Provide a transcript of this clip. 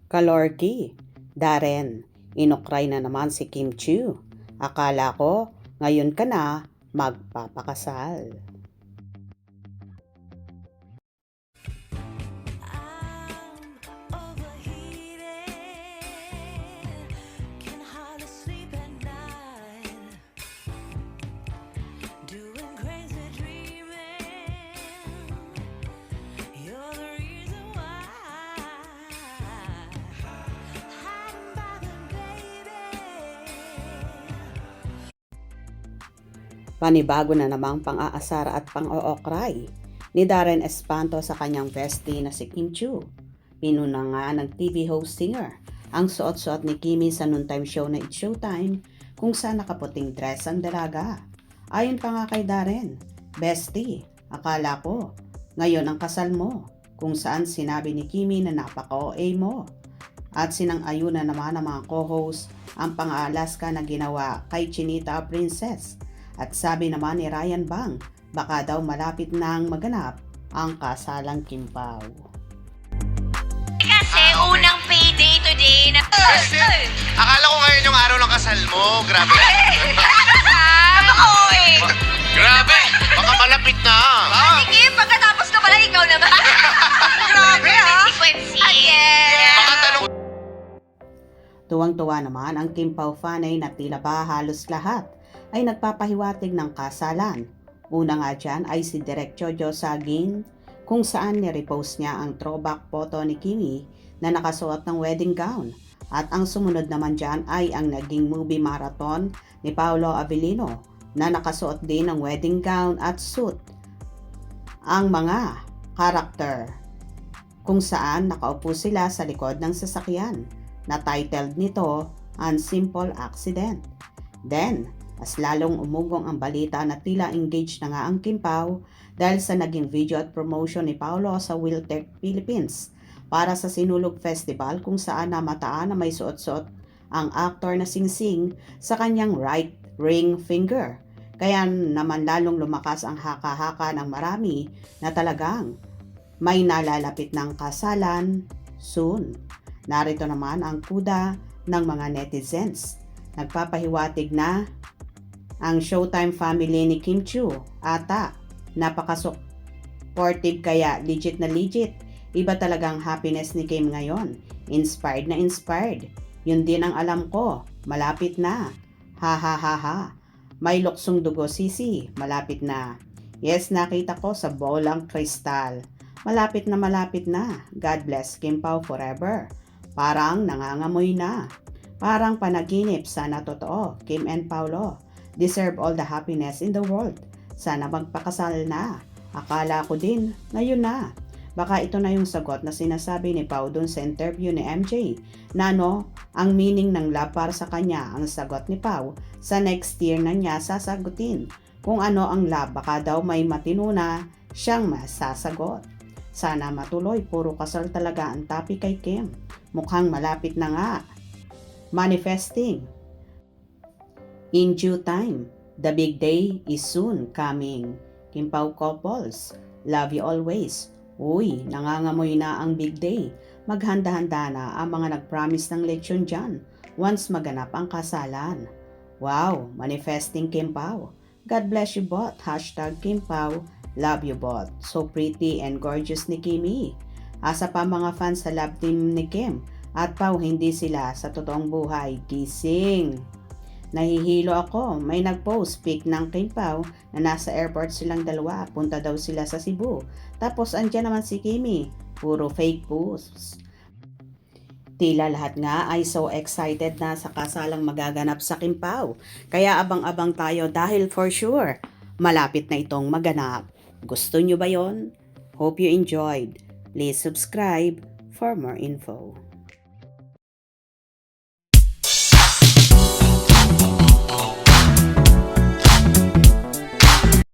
Kalorki, Darren, inukray na naman si Kim Chiu. Akala ko, ngayon ka na magpapakasal. Panibago na namang pang-aasar at pang-ookray ni Darren Espanto sa kanyang bestie na si Kim Chiu. Pinuna nga ng TV host singer ang suot-suot ni Kimi sa noontime show na It's Showtime kung saan nakaputing dress ang dalaga. Ayon pa nga kay Darren, bestie, akala ko, ngayon ang kasal mo, kung saan sinabi ni Kimi na napaka-OA mo. At sinang-ayunan naman ng mga co-host ang pang-Alaska na ginawa kay Chinita Princess. At sabi naman ni Ryan Bang, baka daw malapit nang maganap ang kasalang Kim Pao. Kasi unang payday today na... Akala ko ngayon yung araw ng kasal mo. Grabe. Napaka-OA. Grabe. Baka malapit na. Sige, pagkatapos ka pala, ikaw naman. Grabe, ha? Baka tanong... Tuwang-tuwa naman ang Kim Pao fanay na tila ba halos lahat ay nagpapahiwatig ng kasalan. Una nga dyan ay si Direk Jojo Saging kung saan nirepost niya ang throwback photo ni Kimi na nakasuot ng wedding gown. At ang sumunod naman dyan ay ang naging movie marathon ni Paolo Avellino na nakasuot din ng wedding gown at suit. Ang mga karakter kung saan nakaupo sila sa likod ng sasakyan na titled nito An Simple Accident. Then, mas lalong umugong ang balita na tila engaged na nga ang Kim Pao dahil sa naging video at promotion ni Paolo sa Wiltec Philippines para sa Sinulog Festival kung saan namataan na may suot-suot ang actor na Singsing sa kanyang right ring finger. Kaya naman lalong lumakas ang haka-haka ng marami na talagang may nalalapit ng kasalan soon. Narito naman ang kuda ng mga netizens. Nagpapahiwatig na ang Showtime family ni Kim Chiu ata napaka-supportive kaya legit na legit. Iba talagang happiness ni Kim ngayon. Inspired na inspired. Yun din ang alam ko. Malapit na. Ha ha ha ha. May luksong dugo sisi. Malapit na. Yes, nakita ko sa bolang kristal. Malapit na malapit na. God bless Kim Pao forever. Parang nangangamoy na. Parang panaginip. Sana totoo. Kim and Paolo deserve all the happiness in the world. Sana magpakasal na. Akala ko din, ngayon na. Baka ito na yung sagot na sinasabi ni Pao dun sa interview ni MJ na ang meaning ng love para sa kanya. Ang sagot ni Pao, sa next year na niya sasagutin. Kung ano ang love, baka daw may matino na siyang masasagot. Sana matuloy, puro kasal talaga ang topic kay Kim. Mukhang malapit na nga. Manifesting. In due time, the big day is soon coming. Kim Pao couples, love you always. Uy, nangangamoy na ang big day. Maghanda-handa na ang mga nag-promise ng lechon dyan once maganap ang kasalan. Wow, manifesting Kim Pao. God bless you both. Hashtag Kim Pao, love you both. So pretty and gorgeous ni Kimi. Asa pa mga fans sa love team ni Kim at Pao, hindi sila sa totoong buhay. Gising. Nahihilo ako, may nag-post pic ng Kim Pao na nasa airport silang dalawa, punta daw sila sa Cebu. Tapos andyan naman si Kimi, puro fake posts. Tila lahat nga ay so excited na sa kasalang magaganap sa Kim Pao. Kaya abang-abang tayo dahil for sure, malapit na itong maganap. Gusto nyo ba yon? Hope you enjoyed. Please subscribe for more info.